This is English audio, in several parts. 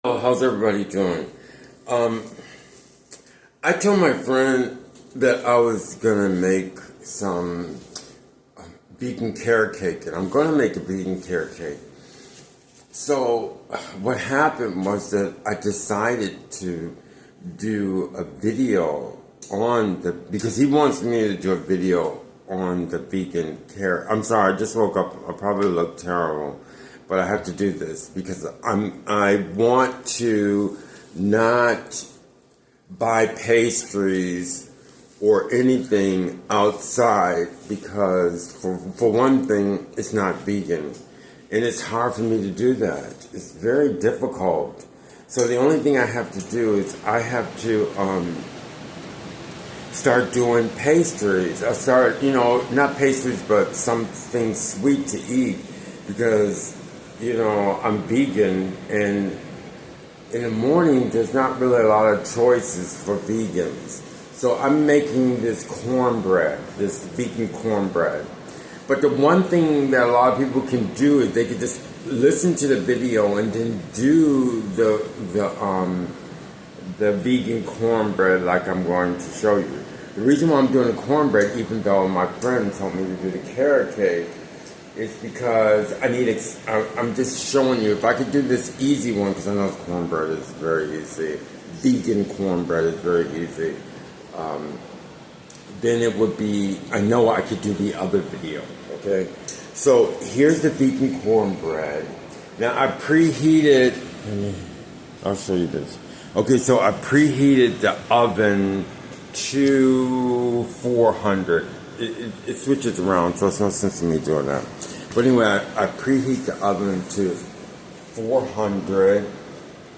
Oh, how's everybody doing? Um, I told my friend that I was gonna make some vegan carrot cake, and I'm gonna make a vegan carrot cake. So, what happened was that I decided to do a video on because he wants me to do a video on the vegan carrot. I'm sorry, I just woke up. I probably look terrible, but I have to do this because I want to not buy pastries or anything outside because for one thing, it's not vegan. And it's hard for me to do that. It's very difficult. So the only thing I have to do is I have to start doing pastries. I start, not pastries, but something sweet to eat because, I'm vegan, and in the morning there's not really a lot of choices for vegans. So I'm making this cornbread, this vegan cornbread. But the one thing that a lot of people can do is they can just listen to the video and then do the vegan cornbread like I'm going to show you. The reason why I'm doing the cornbread, even though my friend told me to do the carrot cake, is because I'm just showing you if I could do this easy one, because I know cornbread is very easy. Vegan cornbread is very easy. Then it would be, I know I could do the other video, okay? So here's the vegan cornbread. Now I preheated, I'll show you this. Okay, so I preheated the oven to 400. It switches around, so it's no sense in me doing that. But anyway, I preheat the oven to 400.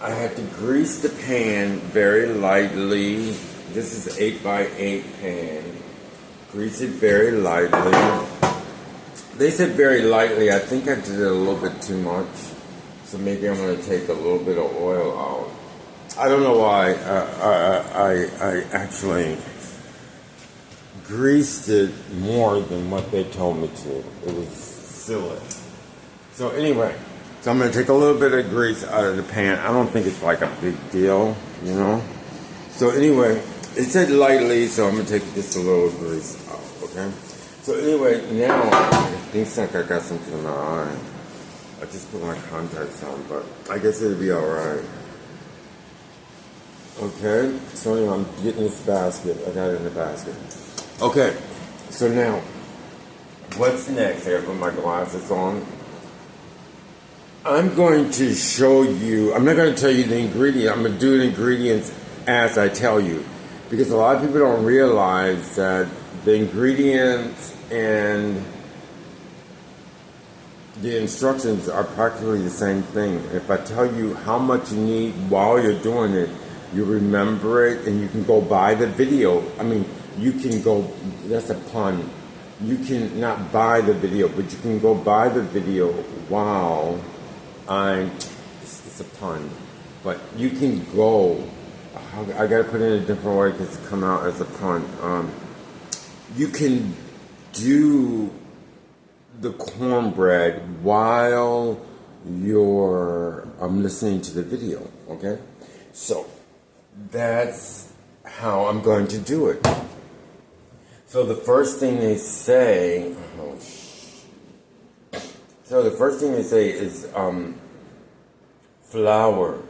I had to grease the pan very lightly. This is 8x8 pan. Grease it very lightly. They said very lightly. I think I did it a little bit too much. So maybe I'm going to take a little bit of oil out. I don't know why I actually greased it more than what they told me to. It was silly. So anyway, so I'm going to take a little bit of grease out of the pan. I don't think it's like a big deal, So anyway, it said lightly, so I'm going to take just a little grease out, okay? So anyway, now, it thinks like I got something in my eye. I just put my contacts on, but I guess it'll be alright. Okay, so anyway, I'm getting this basket. I got it in the basket. Okay, so now, what's next? I gotta put my glasses on. I'm going to show you, I'm not going to tell you the ingredient, I'm going to do the ingredients as I tell you. Because a lot of people don't realize that the ingredients and the instructions are practically the same thing. If I tell you how much you need while you're doing it, you remember it and you can go buy the video. I mean, you can go, that's a pun. You can not buy the video, but you can go buy the video while it's a pun. But you can go, I gotta put it in a different way because it come out as a pun. You can do the cornbread while I'm listening to the video, okay? So that's how I'm going to do it. So the first thing they say, is flour.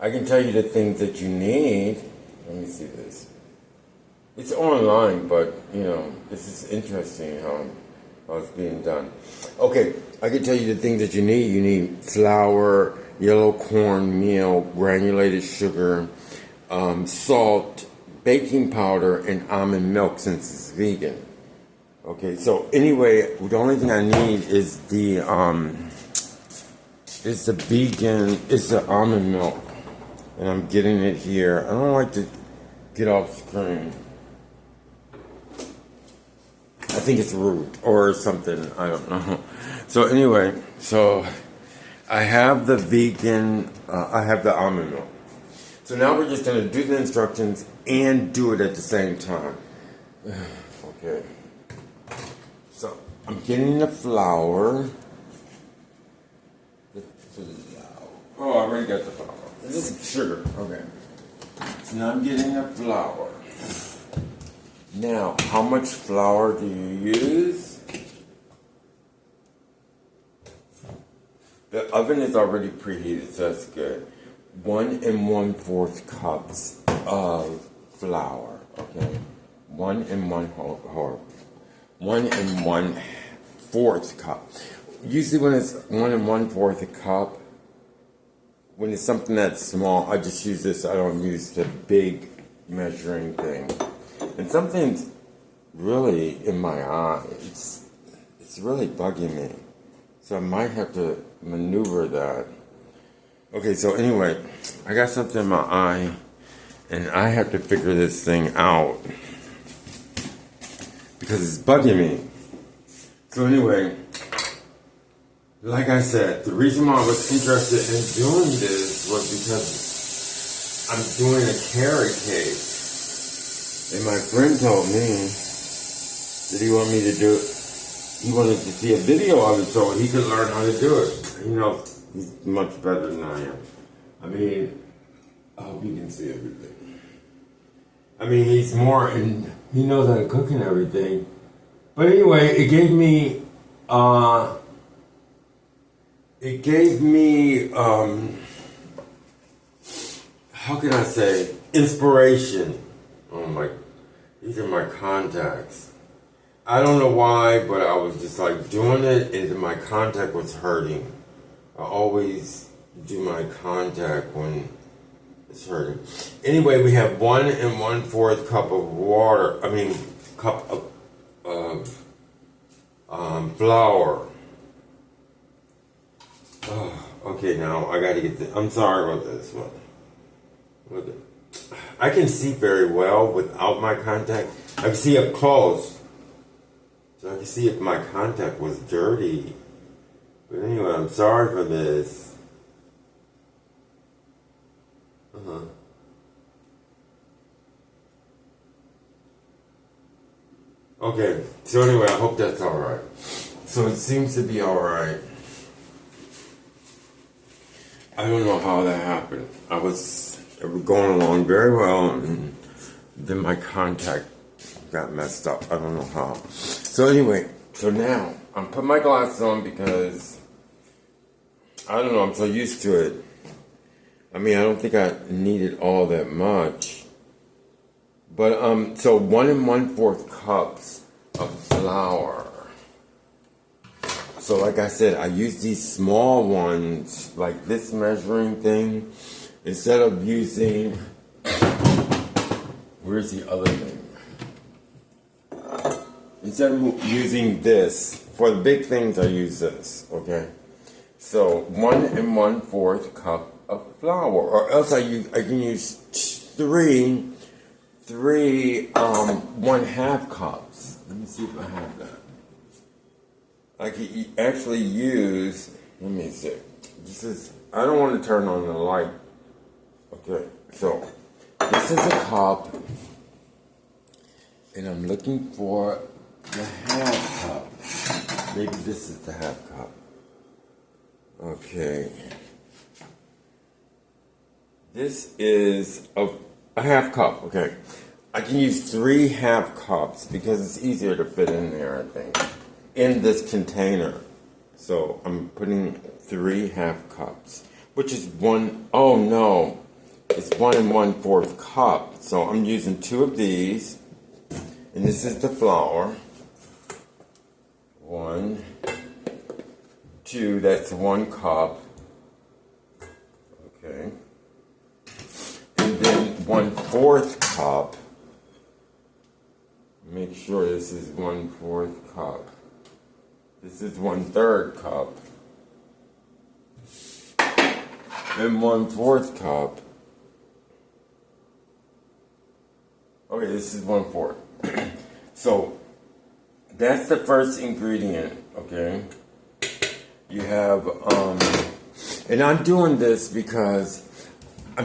I can tell you the things that you need. Let me see this. It's online, but this is interesting how it's being done. Okay, I can tell you the things that you need. You need flour, yellow cornmeal, granulated sugar, salt, baking powder, and almond milk since it's vegan. Okay, so anyway, the only thing I need is the almond milk. And I'm getting it here. I don't like to get off screen. I think it's rude or something. I don't know. So anyway, I have the vegan, I have the almond milk. So now we're just going to do the instructions and do it at the same time. Okay. So I'm getting the flour. Oh, I already got the flour. This is sugar. Okay. So now I'm getting the flour. Now, how much flour do you use? The oven is already preheated, so that's good. 1 1/4 cups of flour. Okay. 1 1/4 cup. Usually when it's 1 1/4 cup, when it's something that's small, I just use this. I don't use the big measuring thing. And something's really in my eye. It's really bugging me. So I might have to maneuver that. Okay, so anyway, I got something in my eye, and I have to figure this thing out because it's bugging me. So anyway, like I said, the reason why I was interested in doing this was because I'm doing a carrot cake. And my friend told me that he wanted me to do it. He wanted to see a video of it so he could learn how to do it. You know, he's much better than I am. I mean, I hope you can see everything. I mean, he's more, and he knows how to cook and everything. But anyway, it gave me, how can I say, inspiration. Oh my, these are my contacts. I don't know why, but I was just like doing it and my contact was hurting. I always do my contact when it's hurting. Anyway, we have 1 1/4 cup of water, cup of flour. Oh, okay, now I gotta get this. I'm sorry about this one. Look at, I can see very well without my contact. I can see up close. So I can see if my contact was dirty. But anyway, I'm sorry for this. Okay, so anyway, I hope that's alright. So it seems to be alright. I don't know how that happened. It was going along very well, and then my contact got messed up. I don't know how. So anyway, so now I'm putting my glasses on because I don't know, I'm so used to it. I mean, I don't think I needed all that much. But so 1 1/4 cups of flour. So like I said, I use these small ones, like this measuring thing, instead of using, where's the other thing? Instead of using this, for the big things I use this, okay? So 1 1/4 cup of flour, or else I can use three 1/2 cups. Let me see if I have that. I could actually use, let me see. I don't want to turn on the light. Okay, so this is a cup, and I'm looking for the 1/2 cup. Maybe this is the 1/2 cup. Okay. This is a 1/2 cup, okay. I can use 3 1/2 cups because it's easier to fit in there, I think, in this container. So I'm putting 3 1/2 cups, which is it's 1 1/4 cup. So I'm using 2 of these, and this is the flour. 1, 2, that's 1 cup. Okay. And then 1/4 cup. Make sure this is 1/4 cup. This is 1/3 cup. And 1/4 cup. Okay, this is 1/4. So that's the first ingredient, okay? You have, and I'm doing this because, I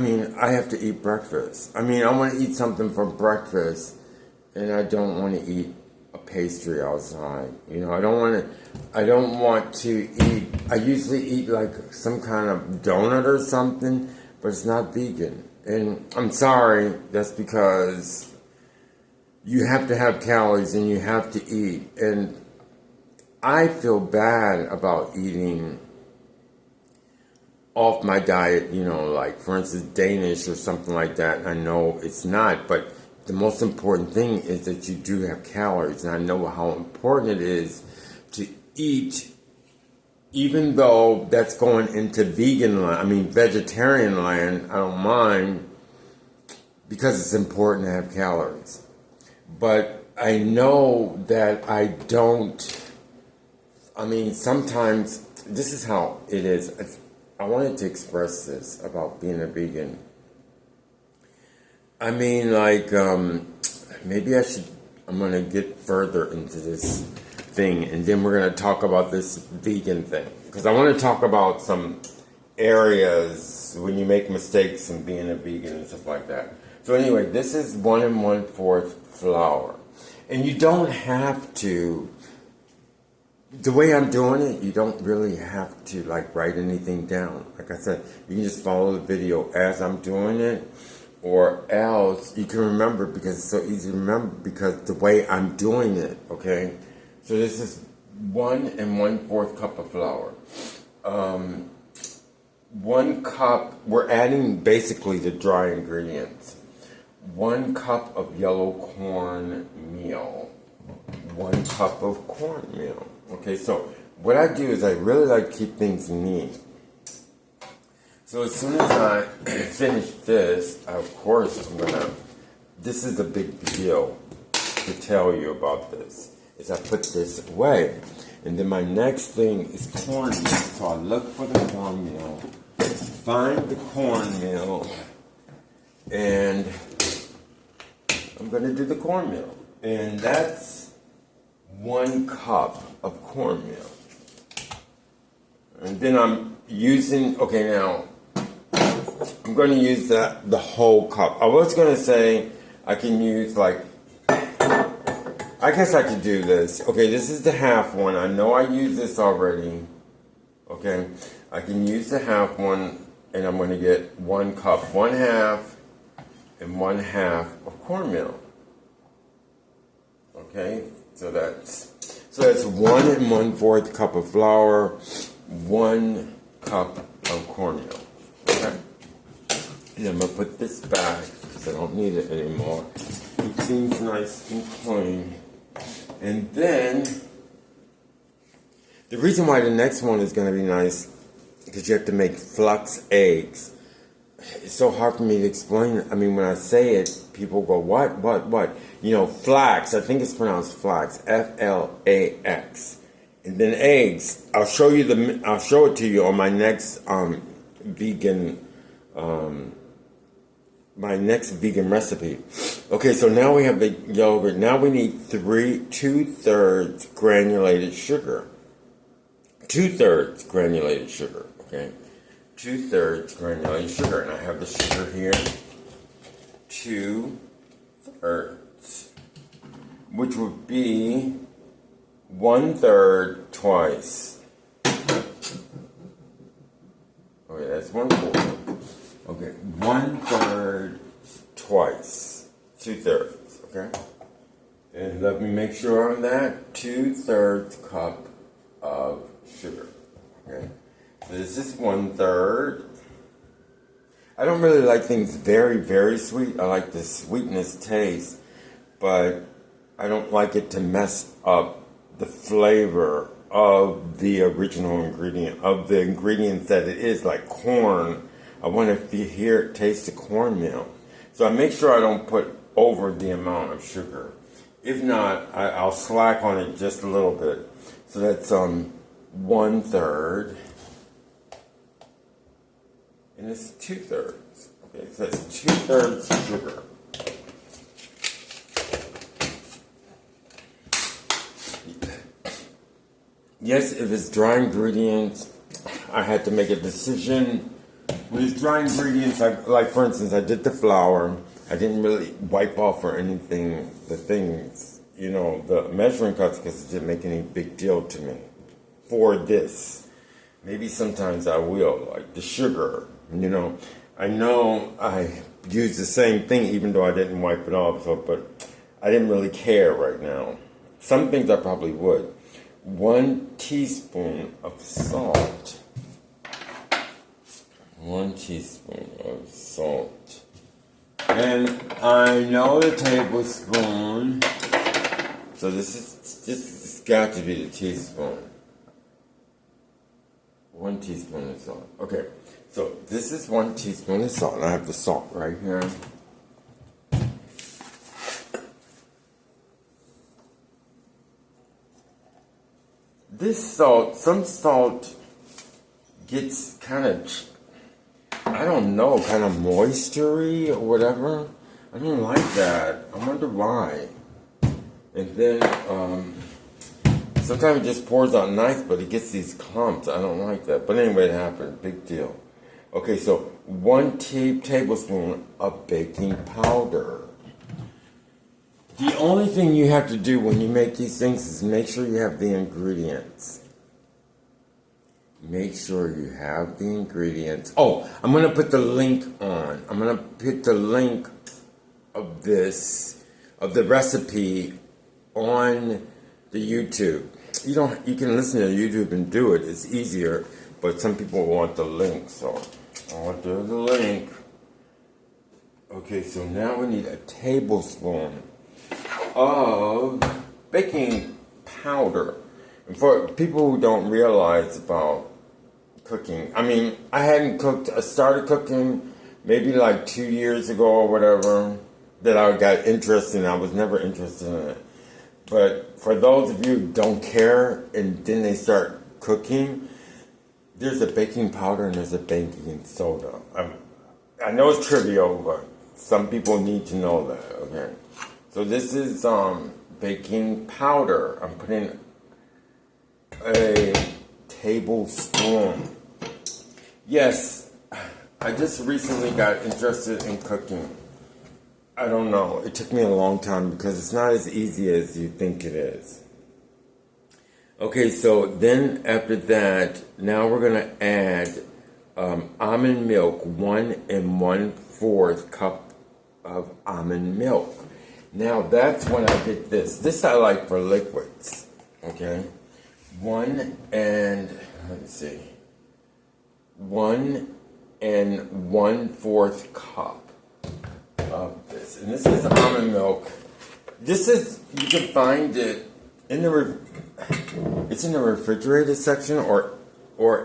have to eat breakfast. I want to eat something for breakfast, and I don't want to eat a pastry outside. You know, I don't want to eat, I usually eat like some kind of donut or something, but it's not vegan. And I'm sorry, that's because you have to have calories and you have to eat. And I feel bad about eating off my diet, you know, like for instance Danish or something like that. I know it's not, but the most important thing is that you do have calories, and I know how important it is to eat, even though that's going into vegan land, I mean vegetarian land. I don't mind, because it's important to have calories. But I know that I don't, I mean, sometimes this is how it is. I wanted to express this about being a vegan. I mean, like, maybe I'm going to get further into this thing, and then we're going to talk about this vegan thing. Because I want to talk about some areas when you make mistakes in being a vegan and stuff like that. So anyway, this is 1 1/4 flour. And you don't have to, the way I'm doing it, you don't really have to like write anything down. Like I said, you can just follow the video as I'm doing it, or else you can remember, because it's so easy to remember because the way I'm doing it, okay? So this is 1 1/4 cup of flour. 1 cup, we're adding basically the dry ingredients. 1 cup of yellow cornmeal. 1 cup of cornmeal. Okay, so what I do is I really like to keep things neat. So as soon as I finish this, of course this is a big deal to tell you about this, is I put this away. And then my next thing is cornmeal. So I look for the cornmeal, find the cornmeal, and I'm going to do the cornmeal. And that's 1 cup of cornmeal. And then I'm using, okay, now I'm going to use the whole cup. I was going to say I can use like, I guess I could do this. Okay, this is the half one. I know I used this already. Okay, I can use the half one, and I'm going to get 1 cup, 1/2 and 1/2 of cornmeal. Okay, so that's 1 1/4 cup of flour, 1 cup of cornmeal. Okay, and I'm gonna put this back because I don't need it anymore. It seems nice and clean. And then the reason why the next one is gonna be nice, because you have to make flux eggs. It's so hard for me to explain. I mean, when I say it, people go, what? You know, flax. I think it's pronounced flax. Flax. And then eggs. I'll show it to you on my next vegan recipe. Okay, so now we have the yogurt. Now we need 2/3 granulated sugar. 2/3 granulated sugar. Okay. 2/3 granulated sugar, and I have the sugar here. 2/3, which would be 1/3 twice. Okay, that's 1/4. Okay, 1/3 twice. 2/3. Okay, and let me make sure on that. 2/3 cup of sugar. Okay. This is 1/3. I don't really like things very, very sweet. I like the sweetness taste, but I don't like it to mess up the flavor of the original ingredient, of the ingredients that it is, like corn. I want to taste the cornmeal. So I make sure I don't put over the amount of sugar. If not, I'll slack on it just a little bit. So that's 1/3. And it's 2/3. Okay, so it's 2/3 sugar. Yes, if it's dry ingredients, I had to make a decision. With it's dry ingredients, like for instance, I did the flour. I didn't really wipe off or anything, the things, the measuring cups because it didn't make any big deal to me for this. Maybe sometimes I will, like the sugar, I know I use the same thing even though I didn't wipe it off, but I didn't really care right now. Some things I probably would. 1 teaspoon of salt. 1 teaspoon of salt. And I know the tablespoon. So this has got to be the teaspoon. 1 teaspoon of salt. Okay, so this is 1 teaspoon of salt. And I have the salt right here. This salt, some salt gets kind of, I don't know, kind of moistury or whatever. I don't like that. I wonder why. And then sometimes it just pours out nice, but it gets these clumps. I don't like that. But anyway, it happened. Big deal. Okay, so 1 tablespoon of baking powder. The only thing you have to do when you make these things is make sure you have the ingredients. Make sure you have the ingredients. Oh, I'm going to put the link on. I'm going to put the link of the recipe on the YouTube. You can listen to YouTube and do it. It's easier, but some people want the link, so I'll do the link. Okay, so now we need a tablespoon of baking powder. And for people who don't realize about cooking, I started cooking maybe like 2 years ago or whatever, that I got interested in. I was never interested in it. But for those of you who don't care and then they start cooking, there's a baking powder and there's a baking soda. I know it's trivial, but some people need to know that, okay? So this is baking powder. I'm putting a tablespoon. Yes, I just recently got interested in cooking. I don't know. It took me a long time because it's not as easy as you think it is. Okay, so then after that, now we're going to add almond milk, 1 1/4 cup of almond milk. Now that's when I get this. This I like for liquids, okay? 1 1/4 cup of this. And this is almond milk. You can find it in it's in the refrigerator section or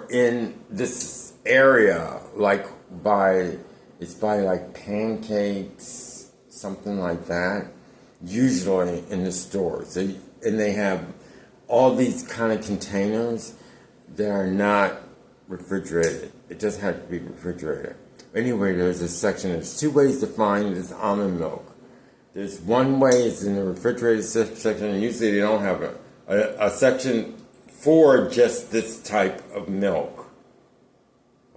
in this area, like it's by like pancakes, something like that, usually in the stores. And they have all these kind of containers that are not refrigerated. It doesn't have to be refrigerated. Anyway, there's a section. There's 2 ways to find this almond milk. There's one way, it's in the refrigerated section, and usually they don't have a section for just this type of milk.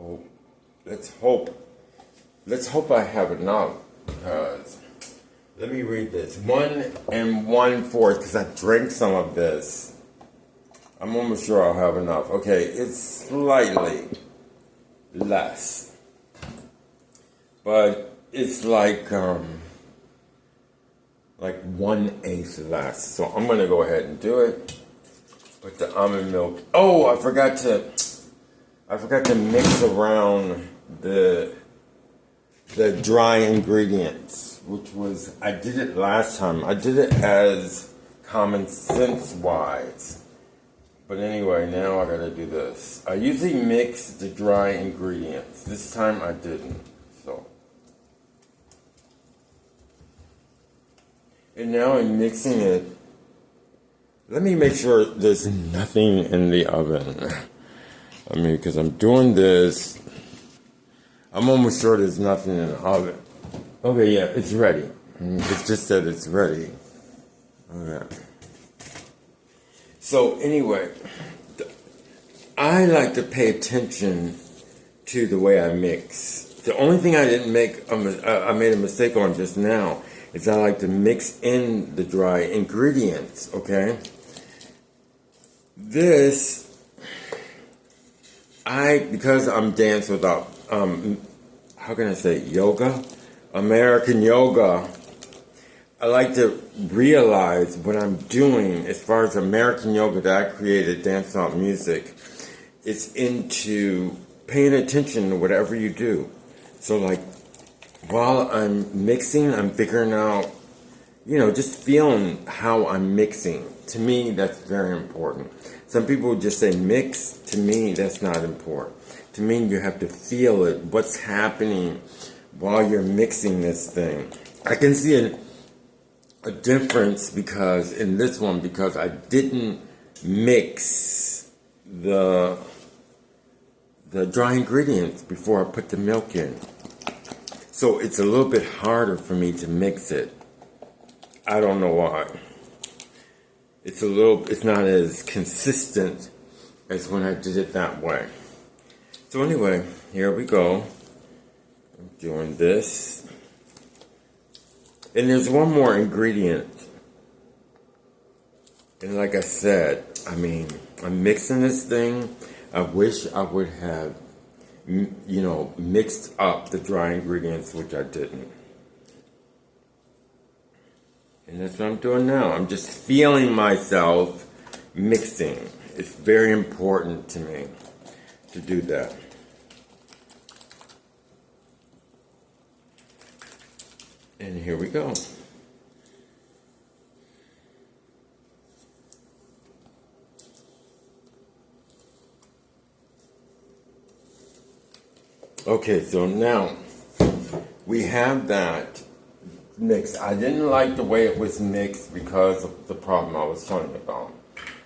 Oh, let's hope I have enough, because let me read this. 1 1/4, because I drank some of this. I'm almost sure I'll have enough. Okay, it's slightly less, but it's like 1/8 less. So I'm gonna go ahead and do it with the almond milk. Oh, I forgot to mix around the dry ingredients, which was, I did it last time. I did it as common sense wise. But anyway, now I gotta do this. I usually mix the dry ingredients. This time I didn't, so. And now I'm mixing it. Let me make sure there's nothing in the oven. Because I'm doing this. I'm almost sure there's nothing in the oven. Okay, yeah, it's ready. It just said it's ready. Okay. So anyway, I like to pay attention to the way I mix. The only thing I didn't make, I made a mistake on just now, is I like to mix in the dry ingredients, okay? This, because I'm dancing without, how can I say, yoga? American yoga. I like to realize what I'm doing as far as American yoga that I created, dance out music. It's into paying attention to whatever you do. So like, while I'm mixing, I'm figuring out, just feeling how I'm mixing. To me, that's very important. Some people just say mix. To me, that's not important. To me, you have to feel it, what's happening while you're mixing this thing. I can see a difference because I didn't mix the dry ingredients before I put the milk in. So it's a little bit harder for me to mix it. I don't know why. It's not as consistent as when I did it that way. So anyway, here we go. I'm doing this. And there's one more ingredient. And like I said, I'm mixing this thing. I wish I would have, mixed up the dry ingredients, which I didn't. And that's what I'm doing now. I'm just feeling myself mixing. It's very important to me to do that. And here we go. Okay, so now we have that mixed. I didn't like the way it was mixed because of the problem I was telling you about.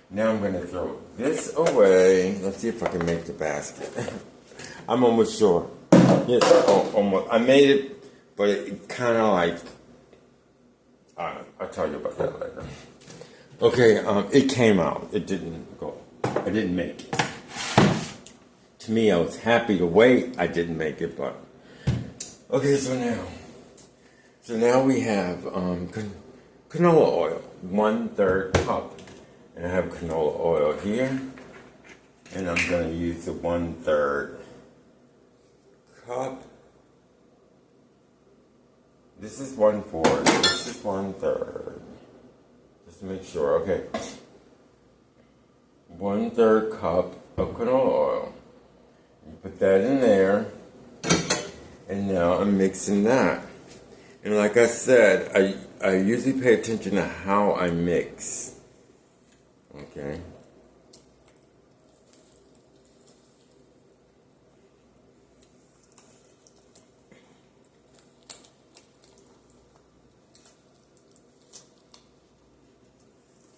Now I'm going to throw this away. Let's see if I can make the basket. I'm almost sure. Yes, almost. I made it, but it kind of like, I'll tell you about that later. Okay, it came out. It didn't go. I didn't make it. To me, I was happy the way I didn't make it, but okay. So now we have canola oil, 1/3 cup, and I have canola oil here, and I'm going to use the 1/3 cup. This is 1/4. This is 1/3. Just to make sure. Okay, 1/3 cup of canola oil. Put that in there, and now I'm mixing that. And like I said, I usually pay attention to how I mix. Okay.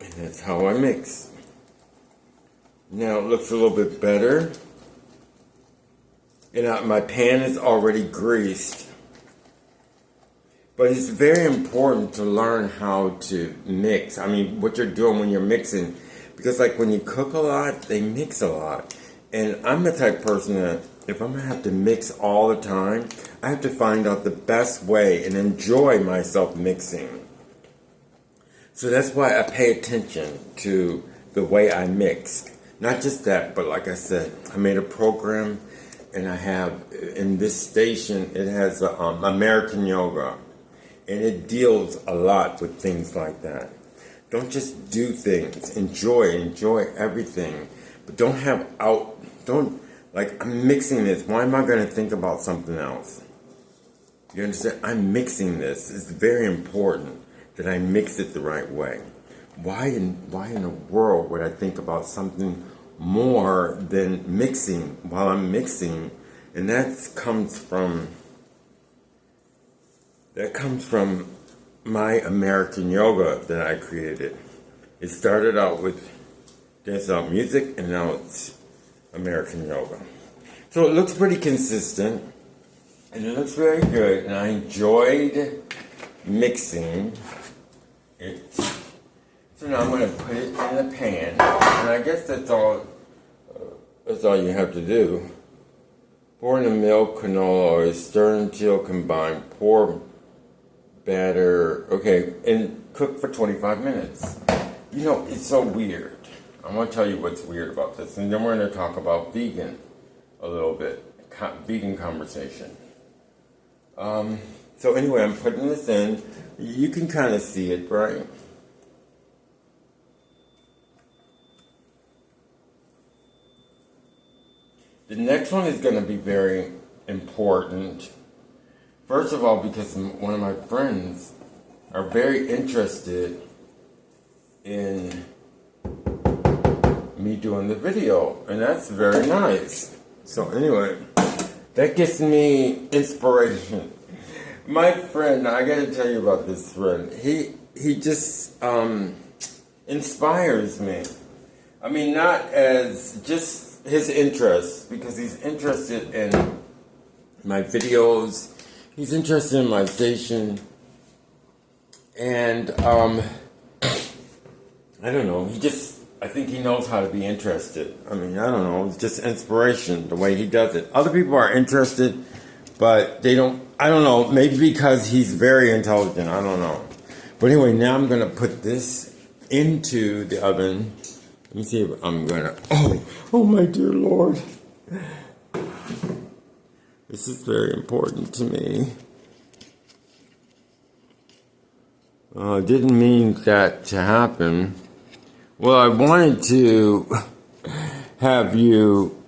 And that's how I mix. Now it looks a little bit better. And my pan is already greased. But it's very important to learn how to mix. What you're doing when you're mixing. Because like when you cook a lot, they mix a lot. And I'm the type of person that if I'm going to have to mix all the time, I have to find out the best way and enjoy myself mixing. So that's why I pay attention to the way I mix. Not just that, but like I said, I made a program. And I have, in this station, it has American yoga. And it deals a lot with things like that. Don't just do things. Enjoy everything. But I'm mixing this. Why am I going to think about something else? You understand? I'm mixing this. It's very important that I mix it the right way. Why in the world would I think about something more than mixing while I'm mixing? And that comes from my American yoga that I created. It started out with dance out music, and now it's American yoga. So it looks pretty consistent, and it looks very good, and I enjoyed mixing it. So now I'm going to put it in the pan, and I guess that's all you have to do. Pour in the milk, canola oil, stir until combined. Pour batter. Okay, and cook for 25 minutes. You know, it's so weird. I want to tell you what's weird about this, and then we're going to talk about vegan a little bit. Vegan conversation. So anyway, I'm putting this in. You can kind of see it, right? The next one is going to be very important. First of all, because one of my friends are very interested in me doing the video, and that's very nice. So anyway, that gives me inspiration. My friend, I got to tell you about this friend. He just inspires me. I mean, not as just his interests, because he's interested in my videos. He's interested in my station. And, I don't know, I think he knows how to be interested. I mean, I don't know, it's just inspiration, the way he does it. Other people are interested, but they don't, I don't know, maybe because he's very intelligent, I don't know. But anyway, now I'm going to put this into the oven. Let me see if I'm going to, oh my dear Lord. This is very important to me. Didn't mean that to happen. Well, I wanted to have you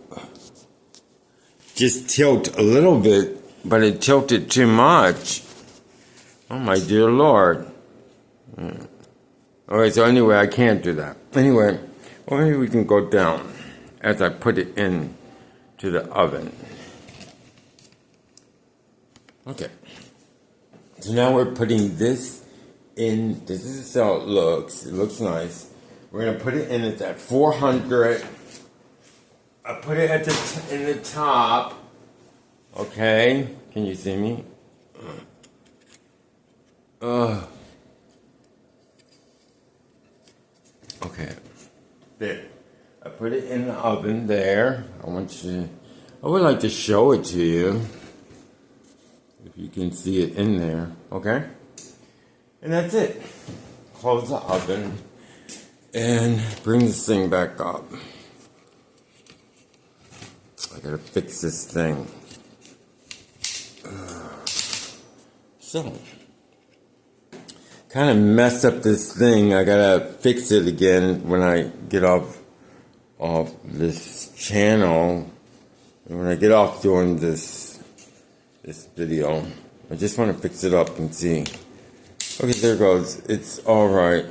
just tilt a little bit, but it tilted too much. Oh my dear Lord. Alright, so anyway, I can't do that. Anyway, well, maybe we can go down as I put it in to the oven. Okay. So now we're putting this in. This is how it looks. It looks nice. We're going to put it in. It's at 400. I put it at in the top. Okay. Can you see me? Okay. There. I put it in the oven there. I would like to show it to you. If you can see it in there. Okay? And that's it. Close the oven. And bring this thing back up. I gotta fix this thing. So, kind of messed up this thing. I gotta fix it again when I get off this channel. And when I get off doing this video, I just want to fix it up and see. Okay, there it goes. It's all right.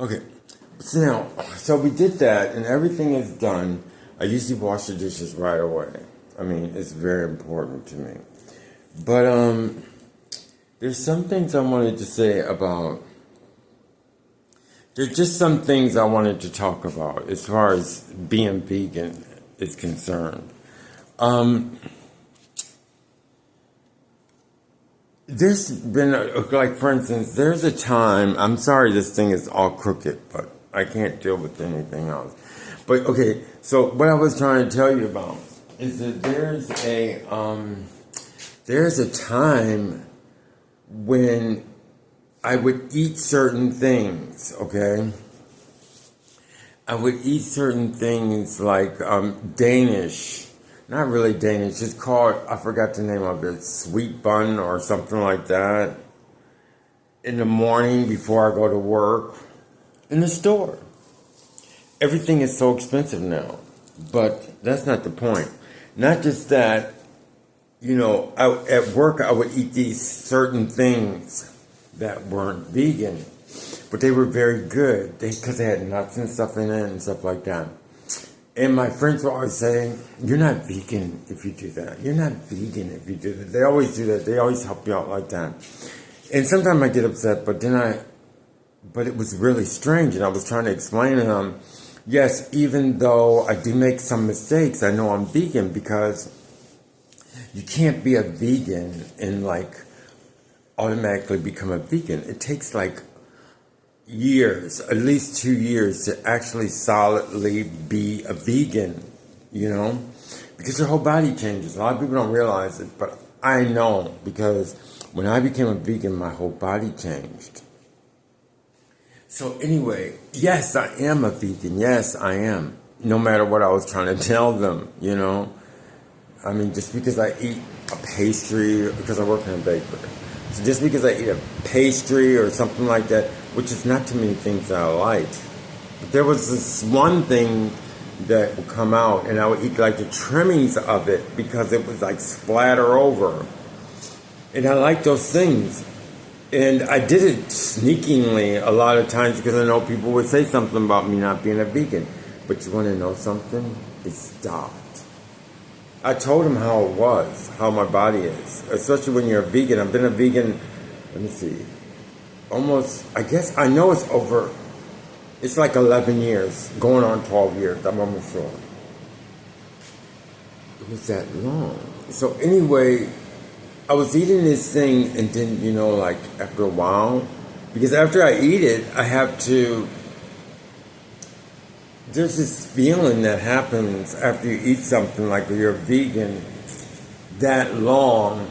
Okay, so we did that, and everything is done. I usually wash the dishes right away. I mean, it's very important to me. But there's some things I wanted to say about. There's just some things I wanted to talk about as far as being vegan is concerned. There's been, like for instance, there's a time, I'm sorry this thing is all crooked, but I can't deal with anything else. But okay, so what I was trying to tell you about is that there's a time when I would eat certain things, okay? I would eat certain things like Danish. Not really Danish. It's called, I forgot the name of it, sweet bun or something like that. In the morning before I go to work. In the store. Everything is so expensive now. But that's not the point. Not just that, you know, at work I would eat these certain things that weren't vegan. But they were very good. Because they had nuts and stuff in it and stuff like that. And my friends were always saying, you're not vegan if you do that. You're not vegan if you do that. They always do that. They always help you out like that. And sometimes I get upset, but it was really strange. And I was trying to explain to them, yes, even though I do make some mistakes, I know I'm vegan because you can't be a vegan and like automatically become a vegan. It takes like years, at least 2 years to actually solidly be a vegan, you know, because your whole body changes. A lot of people don't realize it, but I know because when I became a vegan, my whole body changed. So anyway, yes, I am a vegan. Yes, I am. No matter what I was trying to tell them, you know. I mean, just because I eat a pastry, because I work in a bakery. So just because I eat a pastry or something like that, which is not too many things that I like. But there was this one thing that would come out, and I would eat like the trimmings of it because it was like splatter over. And I like those things. And I did it sneakingly a lot of times because I know people would say something about me not being a vegan. But you want to know something? It stopped. I told him how it was, how my body is. Especially when you're a vegan. I've been a vegan, let me see, almost, I guess, I know it's over, it's like 11 years, going on 12 years, I'm almost sure. It was that long. So anyway, I was eating this thing and then, you know, like after a while, because after I eat it, I have to, there's this feeling that happens after you eat something, like when you're a vegan that long,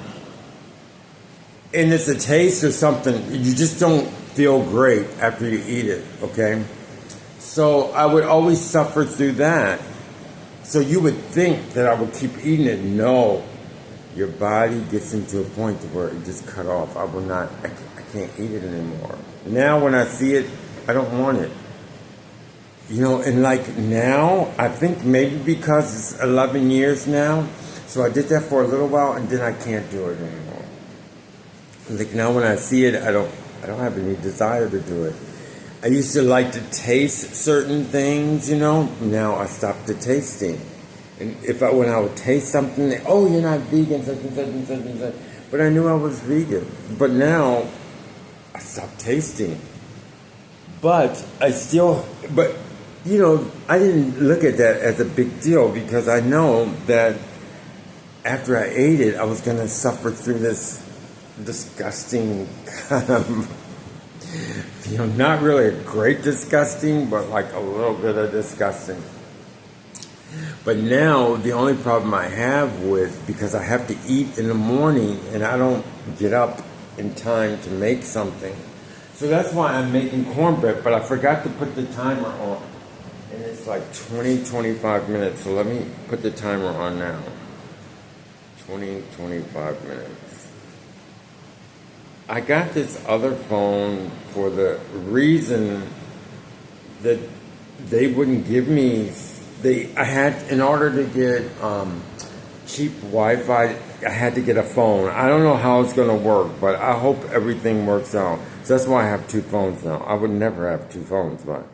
and it's a taste or something, you just don't feel great after you eat it, okay? So I would always suffer through that. So you would think that I would keep eating it. No, your body gets into a point where it just cut off. I will not, I can't eat it anymore. Now when I see it, I don't want it. You know, and like now, I think maybe because it's 11 years now, so I did that for a little while and then I can't do it anymore. Like now when I see it, I don't have any desire to do it. I used to like to taste certain things, you know. Now I stopped the tasting. And when I would taste something, oh, you're not vegan, such and such and such and such. But I knew I was vegan. But now I stopped tasting. But you know, I didn't look at that as a big deal because I know that after I ate it, I was going to suffer through this disgusting kind of, you know, not really a great disgusting, but like a little bit of disgusting. But now the only problem I have with, because I have to eat in the morning and I don't get up in time to make something. So that's why I'm making cornbread, but I forgot to put the timer on. And it's like 25 minutes. So let me put the timer on now. 25 minutes. I got this other phone for the reason that they wouldn't give me, in order to get cheap Wi-Fi, I had to get a phone. I don't know how it's going to work, but I hope everything works out. So that's why I have two phones now. I would never have two phones, but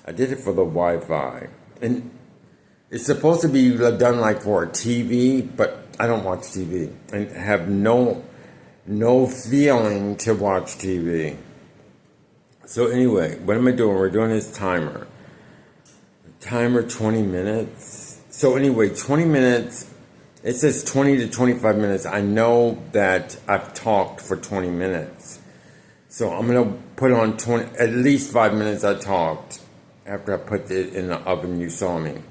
I did it for the Wi-Fi. And it's supposed to be done like for a TV, but I don't watch TV and have no feeling to watch TV. So anyway, what am I doing? We're doing this timer. Timer 20 minutes. So anyway, 20 minutes. It says 20 to 25 minutes. I know that I've talked for 20 minutes. So I'm going to put on at least 5 minutes I talked after I put it in the oven. You saw me.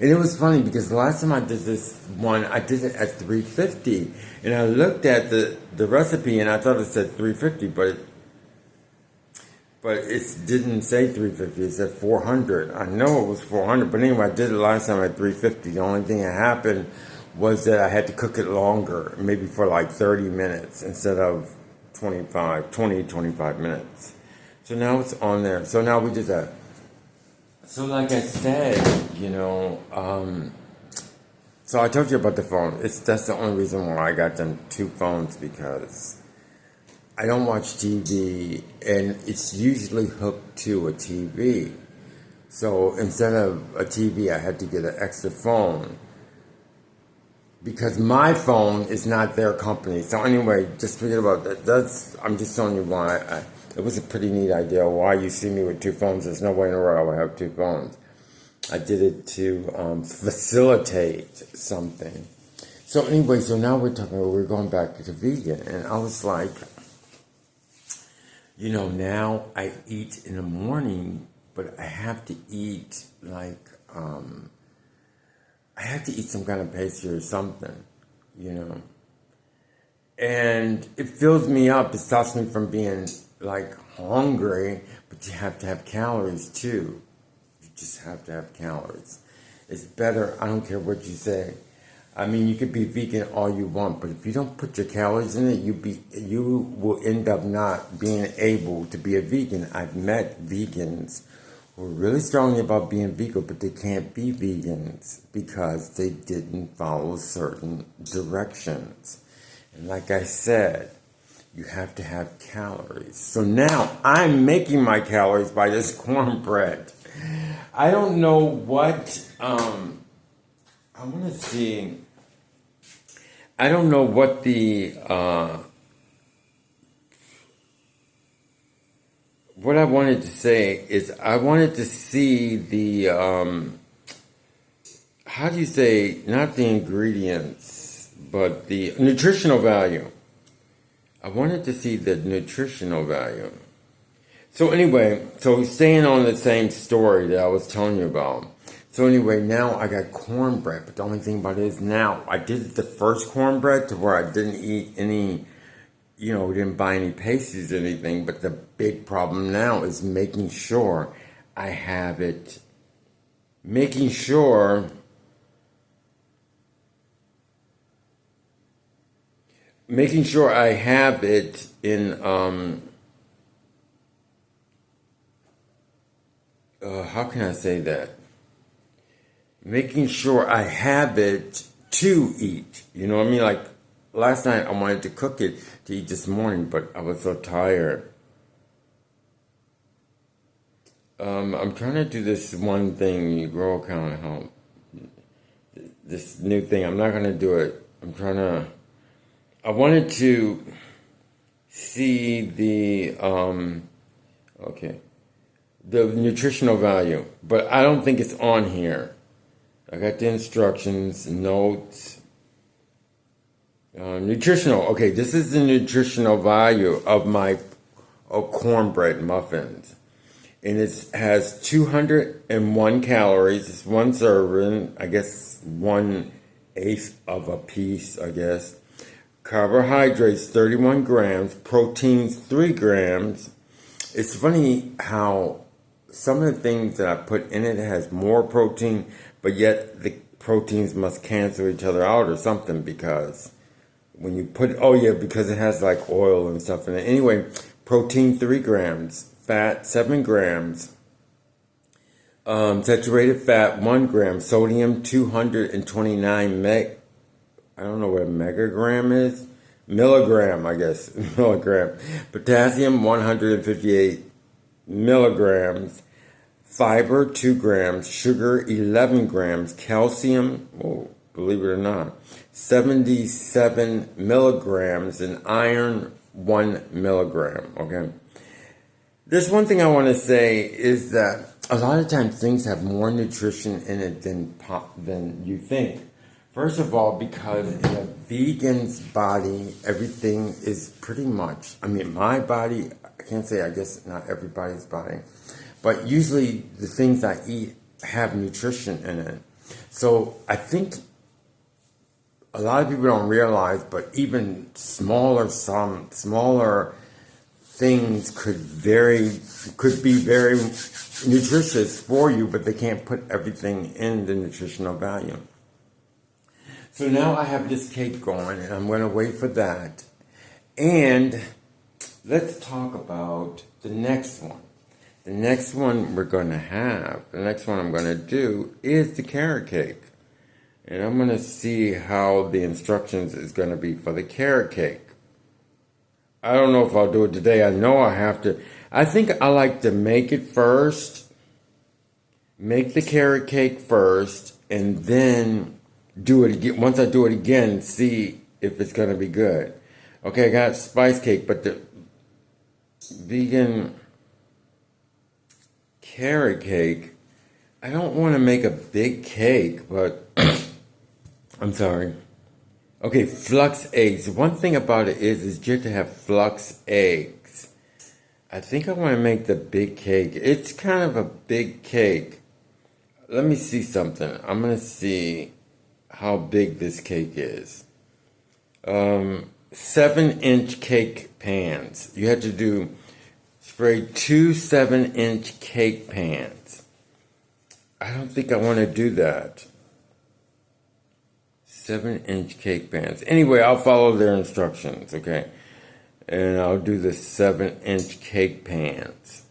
And it was funny because the last time I did this one, I did it at 350. And I looked at the recipe and I thought it said 350, but it didn't say 350. It said 400. I know it was 400, but anyway, I did it last time at 350. The only thing that happened was that I had to cook it longer, maybe for like 30 minutes instead of 25 minutes. So now it's on there. So now we did that. So like I said, you know, so I told you about the phone. That's the only reason why I got them two phones, because I don't watch TV and it's usually hooked to a TV. So instead of a TV, I had to get an extra phone because my phone is not their company. So anyway, just forget about that. I'm just telling you why. It was a pretty neat idea. Why you see me with two phones? There's no way in the world I would have two phones. I did it to facilitate something. So anyway, so now we're going back to vegan. And I was like, you know, now I eat in the morning, but I have to eat like, I have to eat some kind of pastry or something, you know. And it fills me up. It stops me from being like hungry, but you have to have calories too. You just have to have calories. It's better, I don't care what you say. I mean, you could be vegan all you want, but if you don't put your calories in it, you will end up not being able to be a vegan. I've met vegans who are really strongly about being vegan, but they can't be vegans because they didn't follow certain directions. And like I said, you have to have calories. So now I'm making my calories by this cornbread. I don't know what, I want to see, I don't know what what I wanted to say is I wanted to see the, how do you say, not the ingredients, but the nutritional value. I wanted to see the nutritional value. So anyway, so staying on the same story that I was telling you about. So anyway, now I got cornbread, but the only thing about it is now I did the first cornbread to where I didn't eat any, you know, didn't buy any pastries or anything, but the big problem now is making sure I have it, making sure I have it in, how can I say that? Making sure I have it to eat. You know what I mean? Like last night I wanted to cook it to eat this morning, but I was so tired. I'm trying to do this one thing, you grow account help. This new thing, I'm not going to do it. I wanted to see the, the nutritional value, but I don't think it's on here. I got the instructions, notes, nutritional. Okay, this is the nutritional value of my cornbread muffins. And it has 201 calories. It's one serving, I guess 1/8 of a piece, I guess. Carbohydrates, 31 grams. Proteins, 3 grams. It's funny how some of the things that I put in it has more protein, but yet the proteins must cancel each other out or something because when you put, because it has like oil and stuff in it. Anyway, protein 3 grams, fat 7 grams, saturated fat 1 gram, sodium 229 I don't know what a megagram is. Milligram, I guess. Milligram. Potassium 158 milligrams. Fiber 2 grams. Sugar 11 grams. Calcium, believe it or not, 77 milligrams. And iron 1 milligram. Okay. There's one thing I want to say is that a lot of times things have more nutrition in it than you think. First of all, because in a vegan's body, everything is pretty much, I mean, my body, I can't say, I guess not everybody's body, but usually the things I eat have nutrition in it. So I think a lot of people don't realize, but even smaller things could be very nutritious for you, but they can't put everything in the nutritional value. So now I have this cake going, and I'm going to wait for that. And let's talk about the next one. The next one I'm going to do is the carrot cake. And I'm going to see how the instructions is going to be for the carrot cake. I don't know if I'll do it today. I know I have to. I think I like to make it first, make the carrot cake first, and then do it again. Once I do it again, see if it's going to be good. Okay, I got spice cake, but the vegan carrot cake, I don't want to make a big cake, but I'm sorry. Okay, flux eggs. One thing about it is you have to have flux eggs. I think I want to make the big cake. It's kind of a big cake. Let me see something. I'm going to see how big this cake is. 7-inch cake pans. You have to spray 2 7-inch cake pans. I don't think I want to do that. 7-inch cake pans. Anyway, I'll follow their instructions, okay? And I'll do the 7-inch cake pans.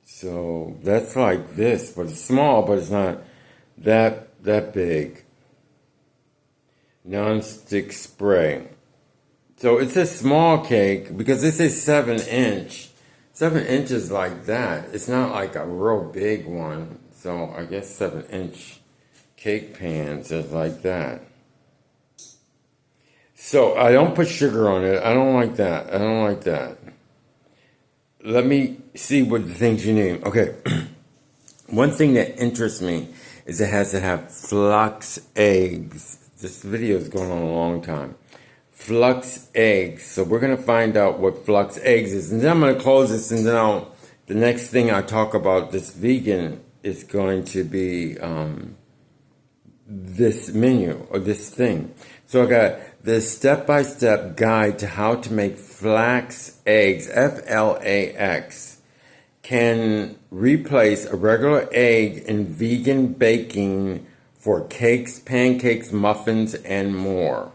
So that's like this, but it's small, but it's not that big. Non-stick spray. So it's a small cake because this is 7-inch. 7 inches like that. It's not like a real big one. So I guess 7-inch cake pans is like that. So I don't put sugar on it. I don't like that. I don't like that. Let me see what the things you need. Okay. One thing that interests me is it has to have flux eggs. This video is going on a long time. Flux eggs. So we're going to find out what flux eggs is. And then I'm going to close this, and then the next thing I talk about this vegan is going to be this menu or this thing. So I got this step-by-step guide to how to make flax eggs, Flax, can replace a regular egg in vegan baking for cakes, pancakes, muffins, and more.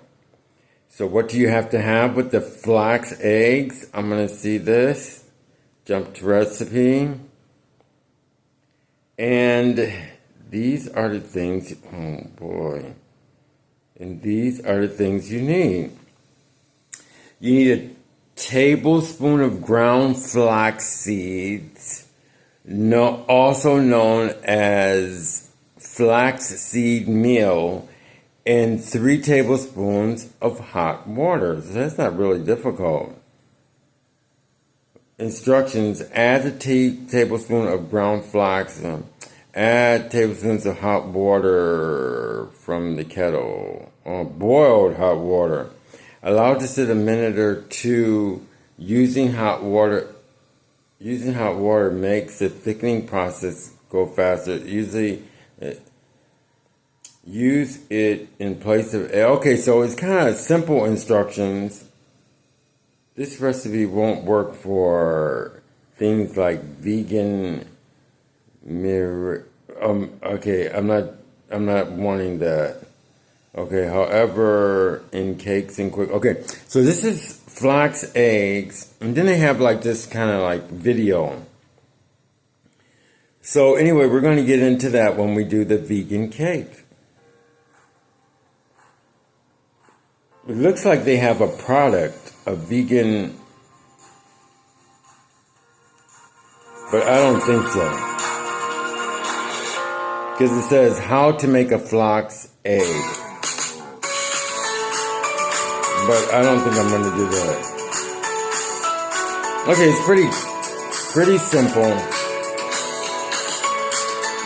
So what do you have to have with the flax eggs? I'm going to see this. Jump to recipe. And these are the things, oh boy. And these are the things you need. You need a tablespoon of ground flax seeds, also known as flaxseed meal, and 3 tablespoons of hot water. So that's not really difficult. Instructions: add a tablespoon of ground flax, add tablespoons of hot water from the kettle, or boiled hot water. Allow it to sit a minute or two. Using hot water makes the thickening process go faster. Usually, use it in place of. Okay, so it's kind of simple instructions. This recipe won't work for things like vegan. Okay, I'm not wanting that. Okay, however, in cakes and quick. Okay, so this is flax eggs, and then they have like this kind of like video. So anyway, we're going to get into that when we do the vegan cake. It looks like they have a product, a vegan, but I don't think so. Because it says how to make a flax egg. But I don't think I'm going to do that. Okay, it's pretty simple.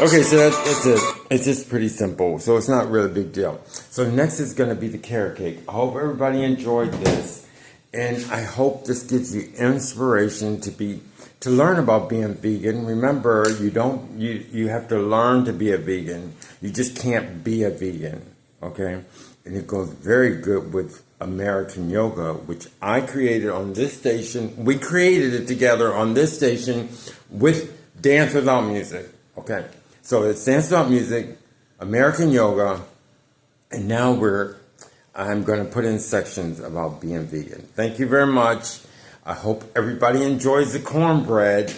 Okay, so that's it. It's just pretty simple. So it's not really a big deal. So next is going to be the carrot cake. I hope everybody enjoyed this. And I hope this gives you inspiration to learn about being vegan. Remember, you have to learn to be a vegan. You just can't be a vegan. Okay? And it goes very good with American yoga, which I created on this station. We created it together on this station with Dance Without Music. Okay, so it's Dance Without Music, American yoga, and now I'm going to put in sections about being vegan. Thank you very much. I hope everybody enjoys the cornbread.